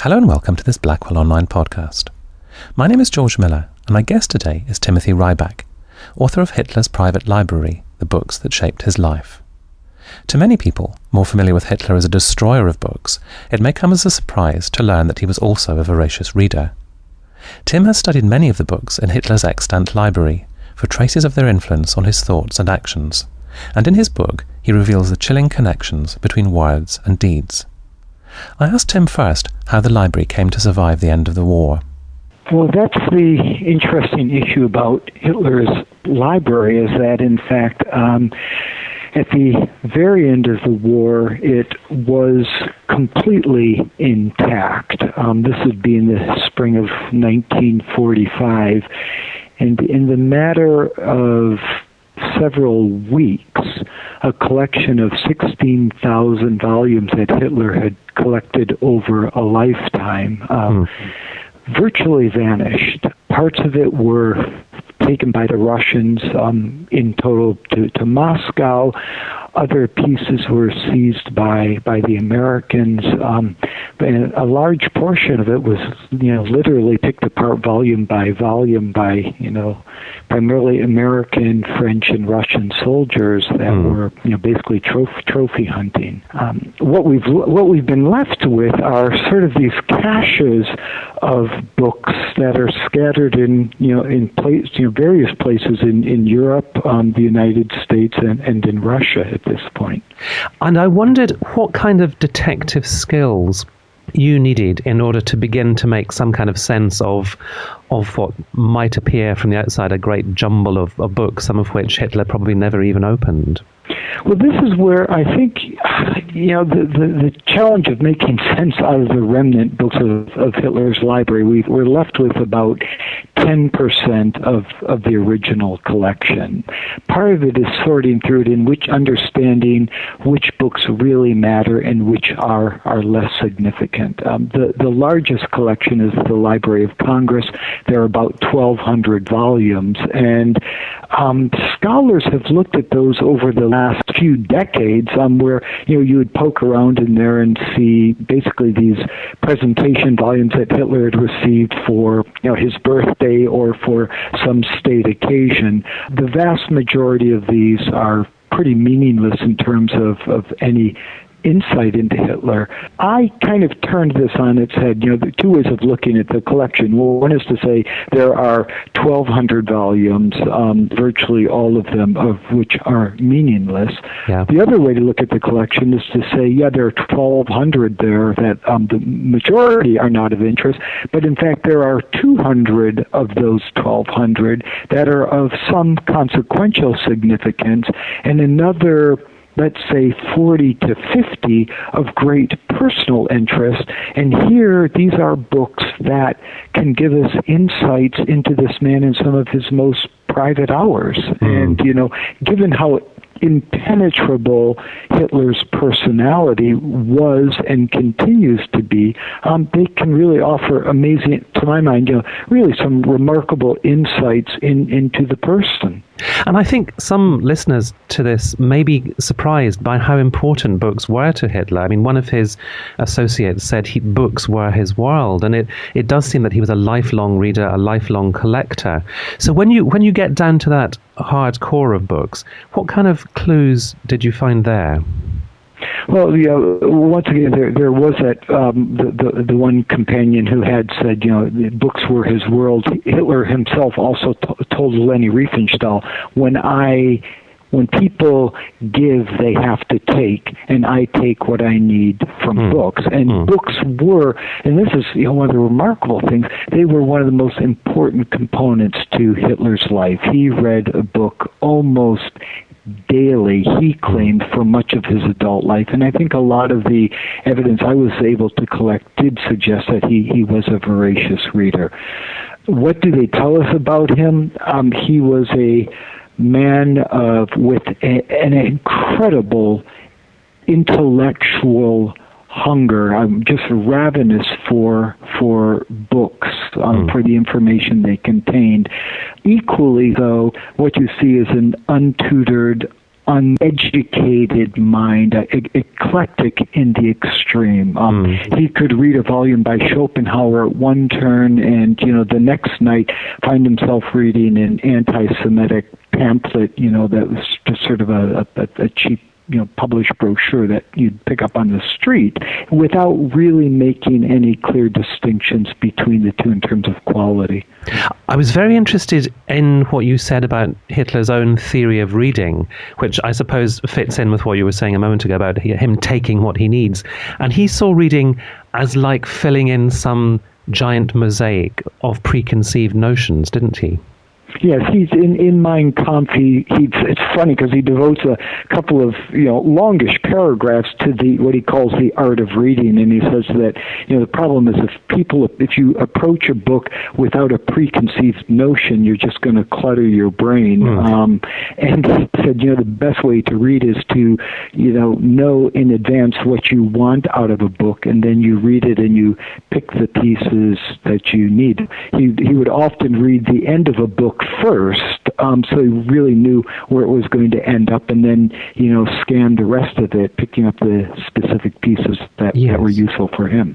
Hello and welcome to this Blackwell Online podcast. My name is George Miller, and my guest today is Timothy Ryback, author of Hitler's Private Library, the books that shaped his life. To many people, more familiar with Hitler as a destroyer of books, it may come as a surprise to learn that he was also a voracious reader. Tim has studied many of the books in Hitler's extant library for traces of their influence on his thoughts and actions, and in his book he reveals the chilling connections between words and deeds. I asked Tim first how the library came to survive the end of the war. Well, that's the interesting issue about Hitler's library, is that, in fact, at the very end of the war, it was completely intact. This would be in the spring of 1945. And in the matter of several weeks, a collection of 16,000 volumes that Hitler had collected over a lifetime virtually vanished. Parts of it were taken by the Russians in total to Moscow. Other pieces were seized by the Americans. And a large portion of it was, literally picked apart volume by primarily American, French, and Russian soldiers that were, basically trophy hunting. What we've been left with are sort of these caches of books that are scattered in various places in Europe, the United States, and in Russia at this point. And I wondered what kind of detective skills you needed in order to begin to make some kind of sense of what might appear from the outside a great jumble of books, some of which Hitler probably never even opened. Well, this is where I think, the challenge of making sense out of the remnant books of Hitler's library, we're left with about 10% of the original collection. Part of it is sorting through it in understanding which books really matter and which are less significant. The largest collection is the Library of Congress. There are about 1,200 volumes, and scholars have looked at those over the last few decades, where you would poke around in there and see basically these presentation volumes that Hitler had received for his birthday or for some state occasion. The vast majority of these are pretty meaningless in terms of any insight into Hitler. I kind of turned this on its head. There are two ways of looking at the collection. Well, one is to say there are 1,200 volumes, virtually all of them of which are meaningless. Yeah. The other way to look at the collection is to say, there are 1,200 there that the majority are not of interest, but in fact there are 200 of those 1,200 that are of some consequential significance, and another, let's say, 40 to 50 of great personal interest. And here, these are books that can give us insights into this man in some of his most private hours. And, given how impenetrable Hitler's personality was and continues to be, they can really offer amazing, to my mind, really some remarkable insights into the person. And I think some listeners to this may be surprised by how important books were to Hitler. I mean, one of his associates said books were his world, and it does seem that he was a lifelong reader, a lifelong collector. So when you get down to that hard core of books, what kind of clues did you find there? Well, once again, there was that the one companion who had said, books were his world. Hitler himself also told Leni Riefenstahl, when people give, they have to take, and I take what I need from books. And books were, and this is one of the remarkable things, they were one of the most important components to Hitler's life. He read a book almost daily, he claimed, for much of his adult life. And I think a lot of the evidence I was able to collect did suggest that he was a voracious reader. What do they tell us about him? He was a man with an incredible intellectual hunger. I'm just ravenous for books, for the information they contained. Equally, though, what you see is an untutored, uneducated mind, eclectic in the extreme. He could read a volume by Schopenhauer at one turn, and the next night find himself reading an anti-Semitic pamphlet, that was just sort of a cheap published brochure that you'd pick up on the street, without really making any clear distinctions between the two in terms of quality. I was very interested in what you said about Hitler's own theory of reading, which I suppose fits in with what you were saying a moment ago about him taking what he needs. And he saw reading as like filling in some giant mosaic of preconceived notions, didn't he? Yes, he's in Mein Kampf. It's funny because he devotes a couple of longish paragraphs to what he calls the art of reading, and he says that the problem is if you approach a book without a preconceived notion, you're just going to clutter your brain. And he said the best way to read is to know in advance what you want out of a book, and then you read it and you pick the pieces that you need. He would often read the end of a book first, so he really knew where it was going to end up, and then scan the rest of it, picking up the specific pieces that were useful for him.